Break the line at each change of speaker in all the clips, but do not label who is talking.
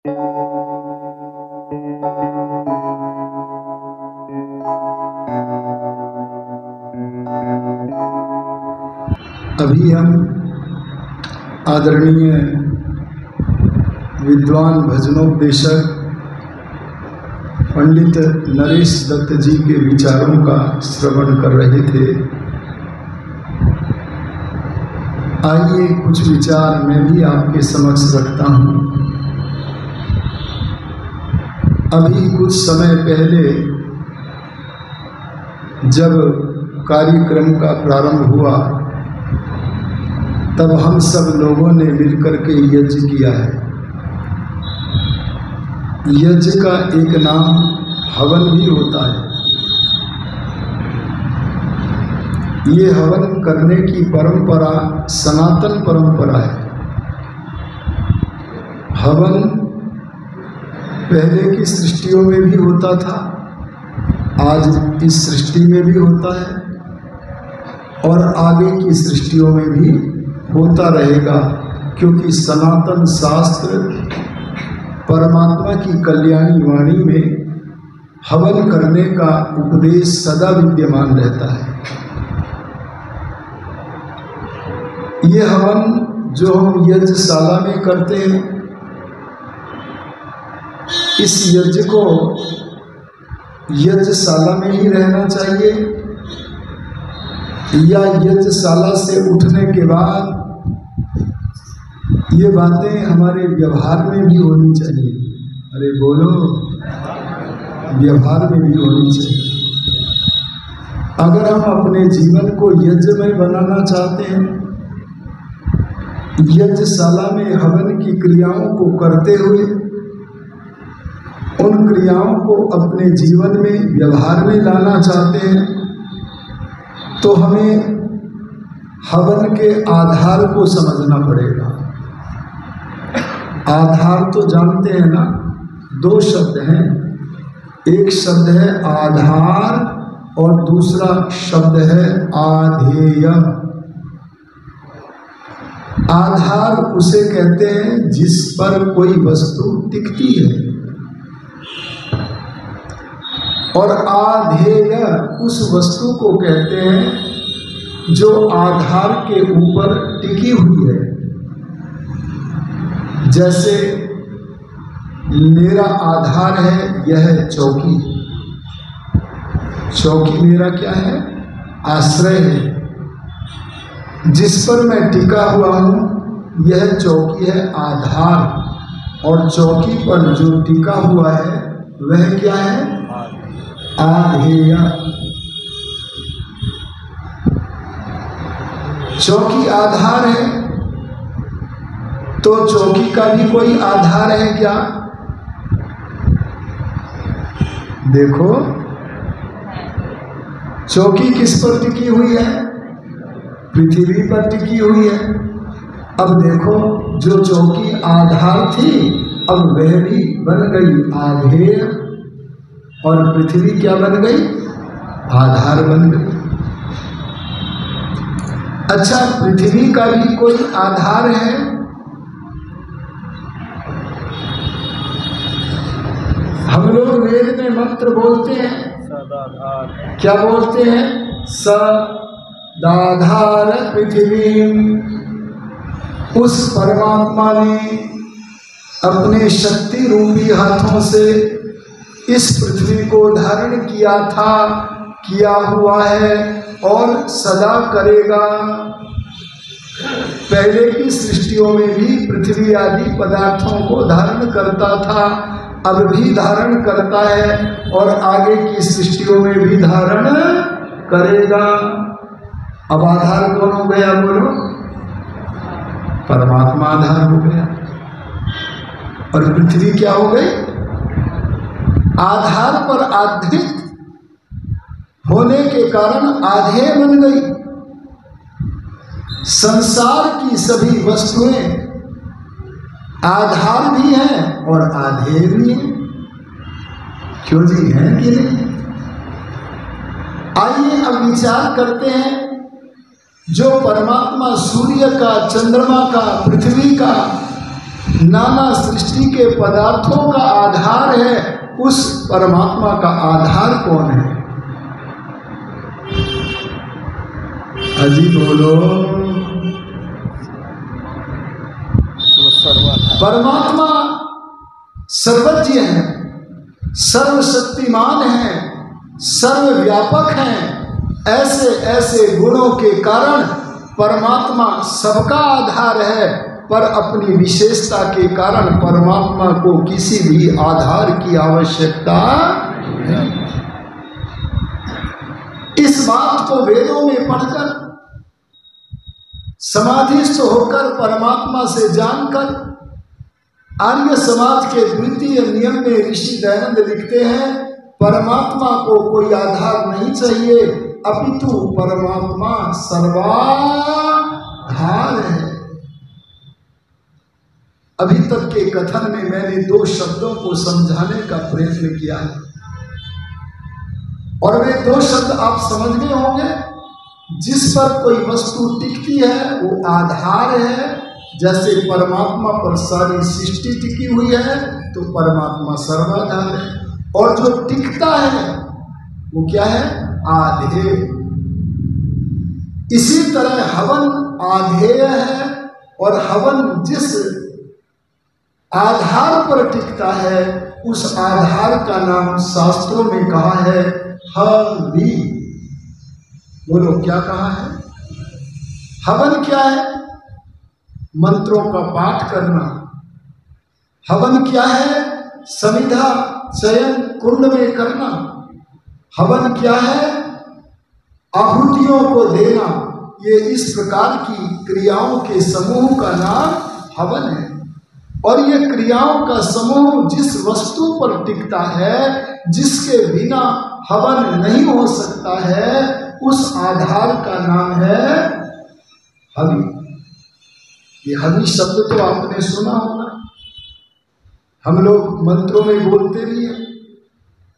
अभी हम आदरणीय विद्वान भजनोपदेशक पंडित नरेश दत्त जी के विचारों का श्रवण कर रहे थे। आइए कुछ विचार मैं भी आपके समक्ष रखता हूँ। अभी कुछ समय पहले जब कार्यक्रम का प्रारंभ हुआ तब हम सब लोगों ने मिलकर के यज्ञ किया है। यज्ञ का एक नाम हवन भी होता है। ये हवन करने की परंपरा सनातन परंपरा है। हवन पहले की सृष्टियों में भी होता था, आज इस सृष्टि में भी होता है और आगे की सृष्टियों में भी होता रहेगा, क्योंकि सनातन शास्त्र परमात्मा की कल्याणी वाणी में हवन करने का उपदेश सदा विद्यमान रहता है। ये हवन जो हम यज्ञशाला में करते हैं, इस यज्ञ को यज्ञशाला में ही रहना चाहिए या यज्ञशाला से उठने के बाद ये बातें हमारे व्यवहार में भी होनी चाहिए। अरे बोलो, व्यवहार में भी होनी चाहिए। अगर हम अपने जीवन को यज्ञमय बनाना चाहते हैं, यज्ञशाला में हवन की क्रियाओं को करते हुए उन क्रियाओं को अपने जीवन में व्यवहार में लाना चाहते हैं, तो हमें हवन के आधार को समझना पड़ेगा। आधार तो जानते हैं ना, दो शब्द हैं। एक शब्द है आधार और दूसरा शब्द है आधेय। आधार उसे कहते हैं जिस पर कोई वस्तु टिकती है, और आधेय उस वस्तु को कहते हैं जो आधार के ऊपर टिकी हुई है। जैसे मेरा आधार है, यह चौकी। चौकी मेरा क्या है? आश्रय है, जिस पर मैं टिका हुआ हूँ, यह चौकी है आधार। और चौकी पर जो टिका हुआ है वह क्या है? आधेय। चौकी आधार है, तो चौकी का भी कोई आधार है क्या? देखो, चौकी किस पर टिकी हुई है? पृथ्वी पर टिकी हुई है। अब देखो, जो चौकी आधार थी अब वह भी बन गई आधेय, और पृथ्वी क्या बन गई? आधार बन गई। अच्छा, पृथ्वी का भी कोई आधार है? हम लोग वेद में मंत्र बोलते हैं, सदाधार। क्या बोलते हैं? सदाधार पृथ्वी। उस परमात्मा ने अपने शक्ति रूपी हाथों से इस पृथ्वी को धारण किया था, किया हुआ है और सदा करेगा। पहले की सृष्टियों में भी पृथ्वी आदि पदार्थों को धारण करता था, अब भी धारण करता है और आगे की सृष्टियों में भी धारण करेगा। अब आधार कौन हो गया? बोलो, परमात्मा आधार हो गया। और पृथ्वी क्या हो गई? आधार पर आधृत होने के कारण आधेय बन गई। संसार की सभी वस्तुएं आधार भी हैं और आधेय भी हैं। क्यों जी, हैं कि नहीं? आइए अब विचार करते हैं, जो परमात्मा सूर्य का, चंद्रमा का, पृथ्वी का नाना सृष्टि के पदार्थों का आधार है, उस परमात्मा का आधार कौन है? अजी बोलो। परमात्मा सर्वज्ञ है, सर्वशक्तिमान है, सर्वव्यापक है। ऐसे ऐसे गुणों के कारण परमात्मा सबका आधार है, पर अपनी विशेषता के कारण परमात्मा को किसी भी आधार की आवश्यकता नहीं। इस बात को वेदों में पढ़कर, समाधिस्थ होकर, परमात्मा से जानकर, आर्य समाज के द्वितीय नियम में ऋषि दयानंद लिखते हैं, परमात्मा को कोई आधार नहीं चाहिए, अपितु परमात्मा सर्वाधार है। अभी तक के कथन में मैंने दो शब्दों को समझाने का प्रयत्न किया है, और वे दो शब्द आप समझ गए होंगे। जिस पर कोई वस्तु टिकती है वो आधार है। जैसे परमात्मा पर सारी सृष्टि टिकी हुई है तो परमात्मा सर्वाधार है, और जो टिकता है वो क्या है? आधेय। इसी तरह हवन आधेय है, और हवन जिस आधार पर टिकता है उस आधार का नाम शास्त्रों में कहा है हवि। बोलो क्या कहा है? हवन क्या है? मंत्रों का पाठ करना। हवन क्या है? समिधा चयन कुंड में करना। हवन क्या है? आहुतियों को देना। ये इस प्रकार की क्रियाओं के समूह का नाम हवन है। और ये क्रियाओं का समूह जिस वस्तु पर टिकता है, जिसके बिना हवन नहीं हो सकता है, उस आधार का नाम है हवि। ये हवि शब्द तो आपने सुना होगा, हम लोग मंत्रों में बोलते भी हैं,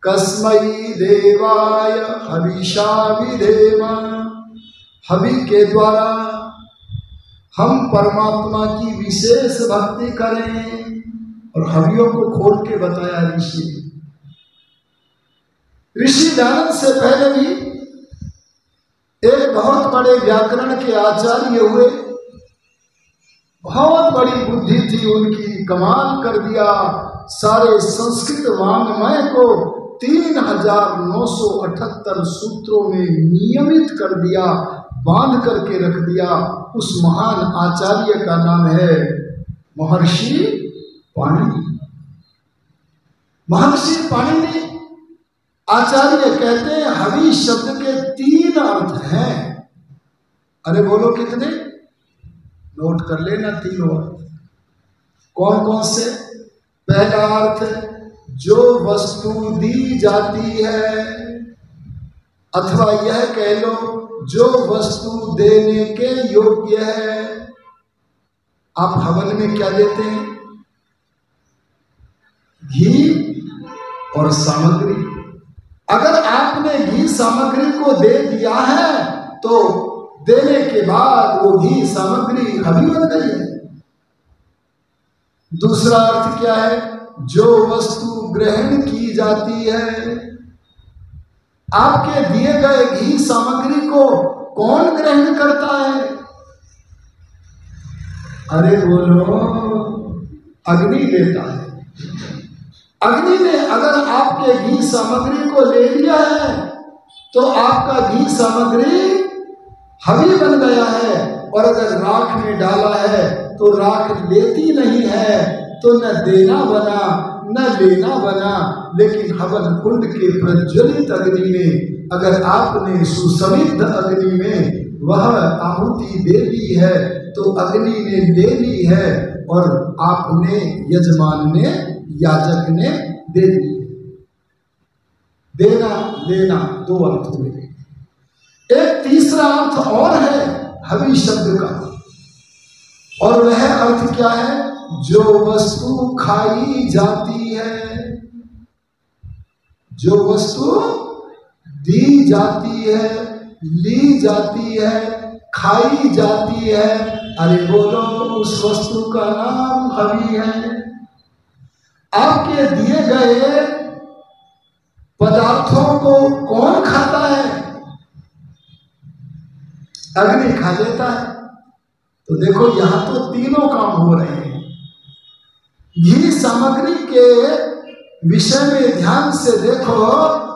कस्मै देवाय हविषा विधेम। हवि के द्वारा हम परमात्मा की विशेष भक्ति करें। और हवियों को खोल के बताया ऋषि दयानंद से पहले भी एक बहुत बड़े व्याकरण के आचार्य हुए, बहुत बड़ी बुद्धि थी उनकी, कमाल कर दिया। सारे संस्कृत वाङ्मय को 3978 सूत्रों में नियमित कर दिया, बांध करके रख दिया। उस महान आचार्य का नाम है महर्षि पाणिनि। महर्षि पाणिनि आचार्य कहते हैं हवि शब्द के 3 अर्थ हैं। अरे बोलो कितने? नोट कर लेना, 3 अर्थ। कौन कौन से? पहला अर्थ, जो वस्तु दी जाती है, अथवा यह कह लो जो वस्तु देने के योग्य है। आप हवन में क्या देते हैं? घी और सामग्री। अगर आपने घी सामग्री को दे दिया है तो देने के बाद वो घी सामग्री हवि बन गई है। दूसरा अर्थ क्या है? जो वस्तु ग्रहण की जाती है। आपके दिए गए घी सामग्री को कौन ग्रहण करता है? अरे बोलो, अग्नि लेता है। अग्नि ने अगर आपके घी सामग्री को ले लिया है तो आपका घी सामग्री हवि बन गया है। और अगर राख में डाला है तो राख लेती नहीं है, तो न देना बना न लेना बना। लेकिन हवन कुंड के प्रज्वलित अग्नि में अगर आपने सुसमित अग्नि में वह आहुति दे दी है तो अग्नि ने ले ली है, और आपने, यजमान ने, याजक ने दे दी। देना लेना 2 अर्थ हुए। एक तीसरा अर्थ और है हवि शब्द का, और वह अर्थ क्या है? जो वस्तु खाई जाती है। जो वस्तु दी जाती है, ली जाती है, खाई जाती है, अरे बोलो, उस वस्तु का नाम हवि है। आपके दिए गए पदार्थों को कौन खाता है? अग्नि खा लेता है। तो देखो, यहां तो तीनों काम हो रहे हैं। घी सामग्री के विषय में ध्यान से देखो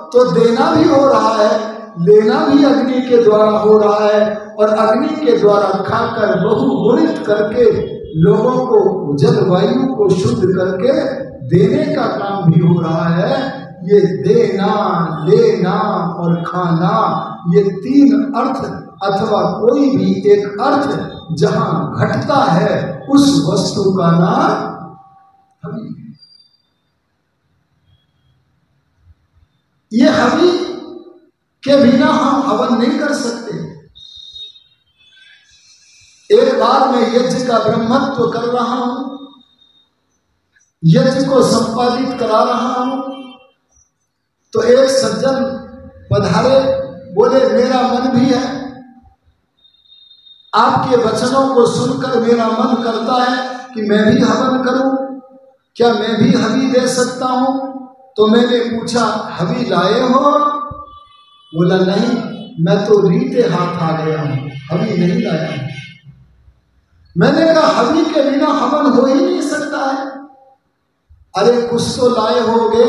तो देना भी हो रहा है, लेना भी अग्नि के द्वारा हो रहा है, और अग्नि के द्वारा खाकर बहुगुणित करके लोगों को, जलवायु को शुद्ध करके देने का काम भी हो रहा है। ये देना, लेना और खाना, ये तीन अर्थ अथवा कोई भी एक अर्थ जहां घटता है उस वस्तु का नाम हवि। ये हवि के बिना हम हवन नहीं कर सकते। एक बार मैं यज्ञ का ब्रह्मत्व कर रहा हूं, यज्ञ को संपादित करा रहा हूं, तो एक सज्जन पधारे, बोले मेरा मन भी है, आपके वचनों को सुनकर मेरा मन करता है कि मैं भी हवन करूं, क्या मैं भी हवि दे सकता हूं? तो मैंने पूछा, हवि लाए हो? बोला नहीं, मैं तो रीते हाथ आ गया हूं, हवि नहीं लाया हूं। मैंने कहा, हवि के बिना हवन हो ही नहीं सकता है। अरे कुछ तो लाए होगे।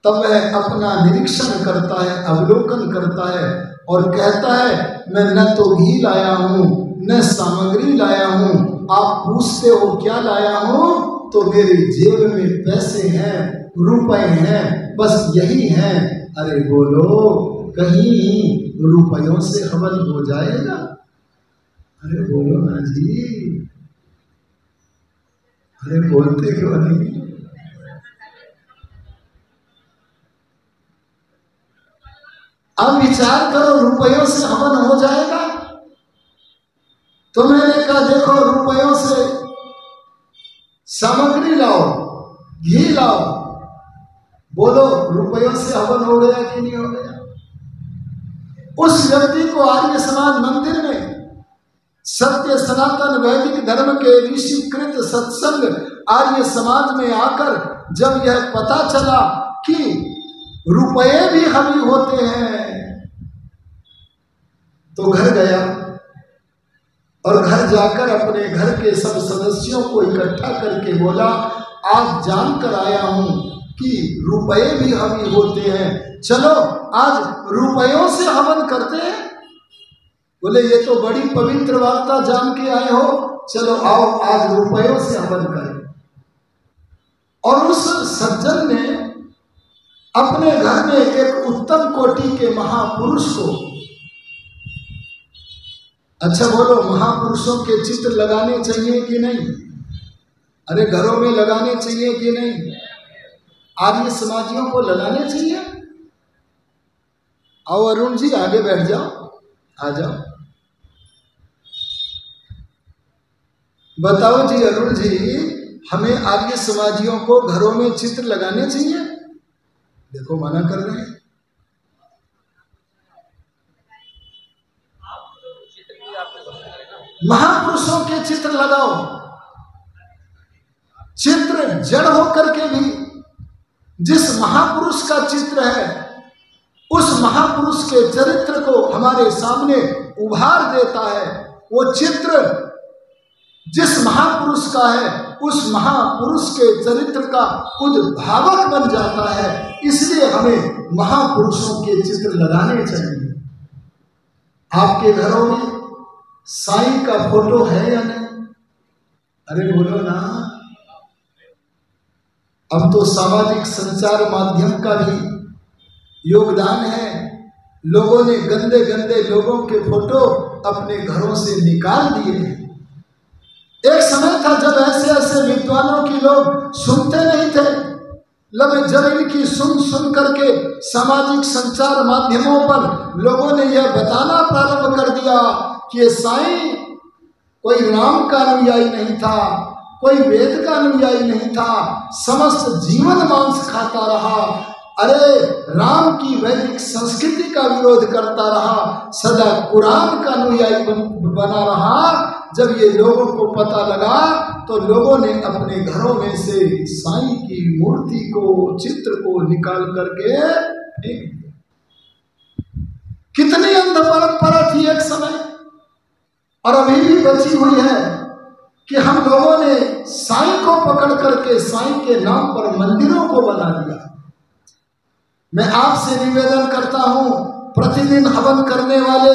तब वह अपना निरीक्षण करता है, अवलोकन करता है और कहता है, मैं न तो घी लाया हूं, न सामग्री लाया हूं। आप पूछते हो क्या लाया हूं? तो मेरी जेब में पैसे हैं, रुपए हैं, बस यही हैं। अरे बोलो, कहीं रुपयों से हवन हो जाएगा? अरे बोलो ना जी, अरे बोलते क्यों नहीं? अब विचार करो, रुपयों से हवन हो जाएगा? तो मैंने कहा, देखो, रुपयों से सामग्री लाओ, घी लाओ, बोलो रुपयों से हवन हो गया कि नहीं हो गया? उस व्यक्ति को आर्य समाज मंदिर में सत्य सनातन वैदिक धर्म के ऋषिकृत सत्संग आर्य समाज में आकर जब यह पता चला कि रुपये भी हवि होते हैं, तो घर गया और घर जाकर अपने घर के सब सदस्यों को इकट्ठा करके बोला, आज जानकर आया हूं कि रुपये भी हवि होते हैं, चलो आज रुपयों से हवन करते हैं। बोले, ये तो बड़ी पवित्र वार्ता जान के आए हो, चलो आओ आज रुपयों से हवन करें। और उस सज्जन ने अपने घर में एक उत्तम कोटि के महापुरुष को, अच्छा बोलो, महापुरुषों के चित्र लगाने चाहिए कि नहीं? अरे घरों में लगाने चाहिए कि नहीं? आर्य समाजियों को लगाने चाहिए। आओ अरुण जी, आगे बैठ जाओ, आ जाओ। बताओ जी अरुण जी, हमें आर्य समाजियों को घरों में चित्र लगाने चाहिए? देखो मना कर रहे हैं। महापुरुषों के चित्र लगाओ। चित्र जड़ होकर के भी जिस महापुरुष का चित्र है, उस महापुरुष के चरित्र को हमारे सामने उभार देता है। वो चित्र जिस महापुरुष का है, उस महापुरुष के चरित्र का उद्भावक बन जाता है। इसलिए हमें महापुरुषों के चित्र लगाने चाहिए। आपके घरों में साईं का फोटो है या नहीं? अरे बोलो ना। अब तो सामाजिक संचार माध्यम का भी योगदान है। लोगों ने गंदे गंदे लोगों के फोटो अपने घरों से निकाल दिए हैं। एक समय था जब ऐसे ऐसे विद्वानों की लोग सुनते नहीं थे, जब इनकी सुन करके सामाजिक संचार माध्यमों पर लोगों ने यह बताना प्रारंभ कर दिया कि ये साईं कोई राम का अनुयायी नहीं था, कोई वेद का अनुयायी नहीं था, समस्त जीवन मांस खाता रहा, अरे राम की वैदिक संस्कृति का विरोध करता रहा, सदा कुरान का अनुयायी बना रहा, जब ये लोगों को पता लगा तो लोगों ने अपने घरों में से साईं की मूर्ति को, चित्र को निकाल करके फेंक दिया। कितनी अंध परंपरा थी एक समय, और अभी भी बची हुई है कि हम लोगों ने साईं को पकड़ करके साईं के नाम पर मंदिरों को बना दिया। मैं आपसे निवेदन करता हूं, प्रतिदिन हवन करने वाले,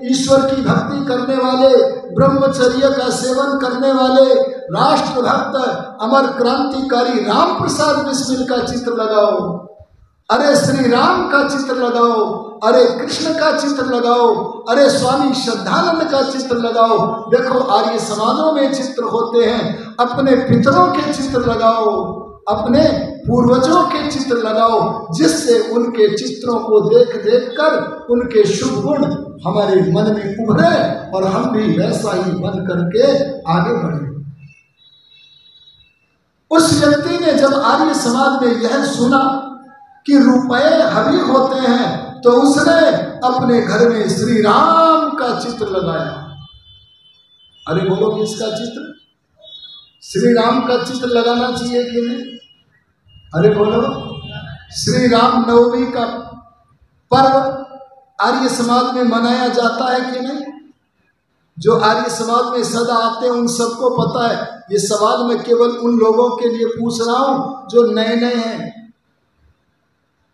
ईश्वर की भक्ति करने वाले, ब्रह्मचर्य का सेवन करने वाले, राष्ट्रभक्त अमर क्रांतिकारी राम प्रसाद बिस्मिल का चित्र लगाओ, अरे श्री राम का चित्र लगाओ, अरे कृष्ण का चित्र लगाओ, अरे स्वामी श्रद्धानंद का चित्र लगाओ। देखो आर्य समाजों में चित्र होते हैं, अपने पितरों के चित्र लगाओ, अपने पूर्वजों के चित्र लगाओ, जिससे उनके चित्रों को देख देख कर उनके शुभ गुण हमारे मन में उभरे और हम भी वैसा ही बन करके आगे बढ़े। उस व्यक्ति ने जब आर्य समाज में यह सुना कि रुपए हवी होते हैं, तो उसने अपने घर में श्री राम का चित्र लगाया। अरे बोलो किसका चित्र? श्री राम का चित्र लगाना चाहिए कि नहीं? अरे बोलो, श्री राम नवमी का पर्व आर्य समाज में मनाया जाता है कि नहीं? जो आर्य समाज में सदा आते हैं उन सबको पता है। ये सवाल मैं केवल उन लोगों के लिए पूछ रहा हूं जो नए नए हैं।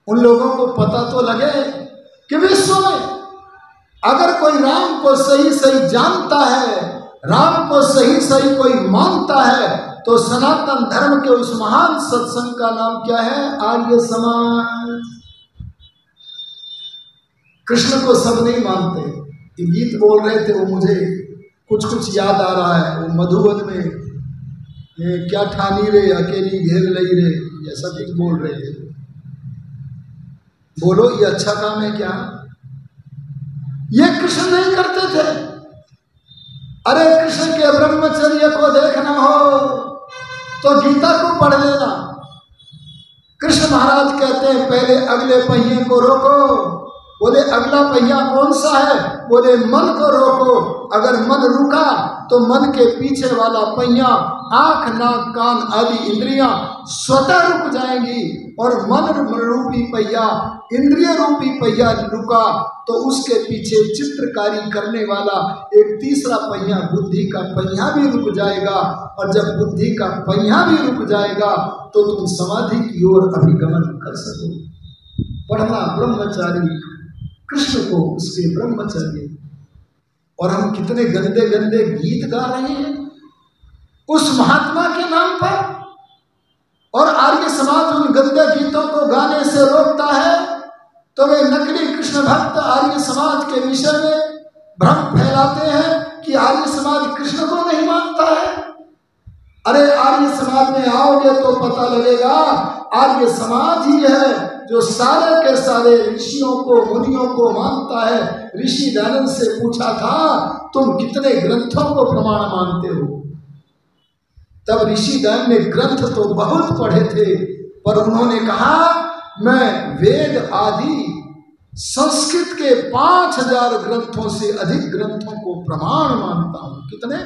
उन लोगों को पता तो लगे कि विश्व में अगर कोई राम को सही सही जानता है, राम को सही सही कोई मानता है, तो सनातन धर्म के उस महान सत्संग का नाम क्या है? आर्य समाज। कृष्ण को सब नहीं मानते। ये गीत बोल रहे थे, वो मुझे कुछ कुछ याद आ रहा है। वो मधुबन में ये क्या ठानी रे अकेली घेर लई रे, ऐसा कुछ बोल रहे थे। बोलो ये अच्छा काम है क्या? ये कृष्ण नहीं करते थे। अरे कृष्ण के ब्रह्मचर्य को देखना हो तो गीता को पढ़ लेना। कृष्ण महाराज कहते हैं पहले अगले पहिए को रोको। बोले अगला पहिया कौन सा है? बोले मन को रोको। अगर मन रुका तो मन के पीछे वाला पहिया, आंख नाक कान आदि इंद्रियां स्वतः रुक जाएंगी, और मन रूपी पहिया, इंद्रिय रूपी पहिया रुका तो उसके पीछे चित्रकारी करने वाला एक तीसरा पहिया, बुद्धि का पहिया भी रुक जाएगा। और जब बुद्धि का पहिया भी रुक जाएगा तो तुम समाधि की ओर अभिगमन कर सकोगे। पढ़ना ब्रह्मचारी कृष्ण को, उसके ब्रह्मचर्य। और हम कितने गंदे गंदे गीत गा रहे हैं उस महात्मा के नाम पर, और आर्य समाज उन गंदे गीतों को गाने से रोकता है। तो वे नकली कृष्ण भक्त आर्य समाज के विषय में भ्रम फैलाते हैं कि आर्य समाज कृष्ण को नहीं मानता है। अरे आर्य समाज में आओगे तो पता लगेगा, आर्य समाज ही है जो सारे के सारे ऋषियों को, मुनियों को मानता है। ऋषि दयानंद से पूछा था तुम कितने ग्रंथों को प्रमाण मानते हो? तब ऋषि दयानंद ने ग्रंथ तो बहुत पढ़े थे, पर उन्होंने कहा मैं वेद आदि संस्कृत के 5000 ग्रंथों से अधिक ग्रंथों को प्रमाण मानता हूं। कितने?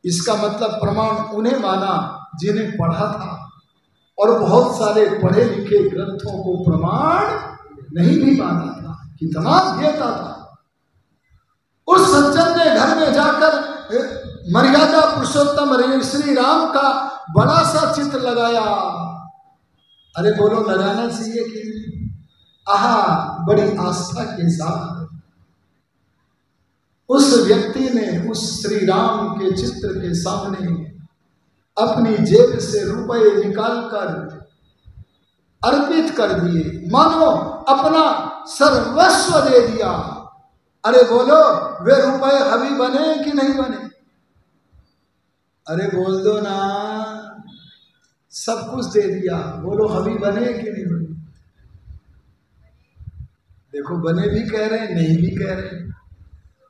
इसका मतलब प्रमाण उन्हें माना जिन्हें पढ़ा था, और बहुत सारे पढ़े लिखे ग्रंथों को प्रमाण नहीं भी माना था। कितना देता था। उस सज्जन ने घर में जाकर मर्यादा पुरुषोत्तम श्री राम का बड़ा सा चित्र लगाया। अरे बोलो लगाना चाहिए कि नहीं? आहा, बड़ी आस्था के साथ उस व्यक्ति ने उस श्री राम के चित्र के सामने अपनी जेब से रुपए निकालकर अर्पित कर दिए, मानो अपना सर्वस्व दे दिया। अरे बोलो वे रुपए हवी बने कि नहीं बने? अरे बोल दो ना, सब कुछ दे दिया। बोलो हवी बने कि नहीं बने? देखो बने भी कह रहे हैं, नहीं भी कह रहे हैं।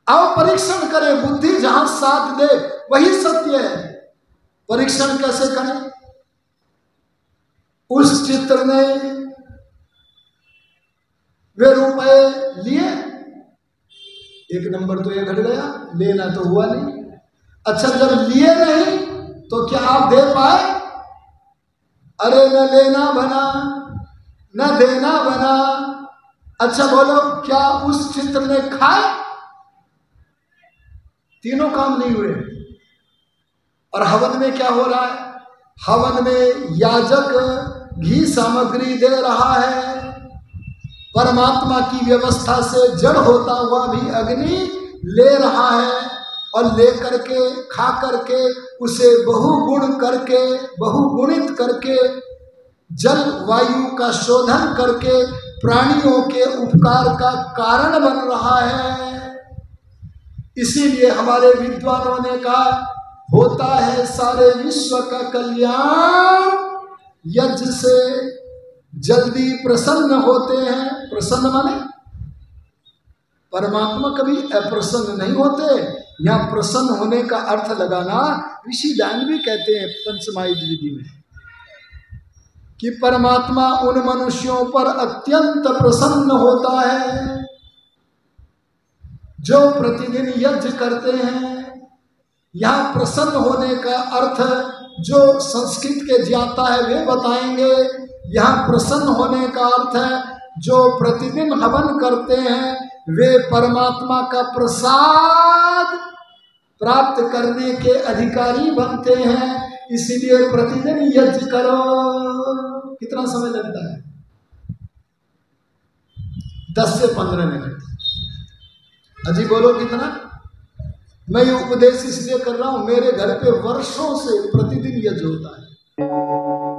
आओ परीक्षण करें, बुद्धि जहां साथ दे वही सत्य है। परीक्षण कैसे करें? उस चित्र ने वे रुपए लिए, 1 नंबर तो ये घट गया, लेना तो हुआ नहीं। अच्छा, जब लिए नहीं तो क्या आप दे पाए? अरे न लेना बना न देना बना। अच्छा बोलो, क्या उस चित्र ने खाए? तीनों काम नहीं हुए। और हवन में क्या हो रहा है? हवन में याजक घी सामग्री दे रहा है, परमात्मा की व्यवस्था से जड़ होता हुआ भी अग्नि ले रहा है, और लेकर के खा करके उसे बहुगुण करके, बहुगुणित करके, जल वायु का शोधन करके प्राणियों के उपकार का कारण बन रहा है। इसीलिए हमारे विद्वानों ने कहा, होता है सारे विश्व का कल्याण यज्ञ से, जल्दी प्रसन्न होते हैं। प्रसन्न माने परमात्मा कभी अप्रसन्न नहीं होते। यहाँ प्रसन्न होने का अर्थ लगाना ऋषि दान भी कहते हैं पंचमायुध विधि में, कि परमात्मा उन मनुष्यों पर अत्यंत प्रसन्न होता है जो प्रतिदिन यज्ञ करते हैं। यहाँ प्रसन्न होने का अर्थ जो संस्कृत के ज्ञाता है वे बताएंगे। यहाँ प्रसन्न होने का अर्थ है जो प्रतिदिन हवन करते हैं वे परमात्मा का प्रसाद प्राप्त करने के अधिकारी बनते हैं। इसीलिए प्रतिदिन यज्ञ करो। कितना समय लगता है? 10 से 15 मिनट। अजी बोलो कितना? मैं ये उपदेश इसलिए कर रहा हूं, मेरे घर पे वर्षों से प्रतिदिन यज्ञ होता है।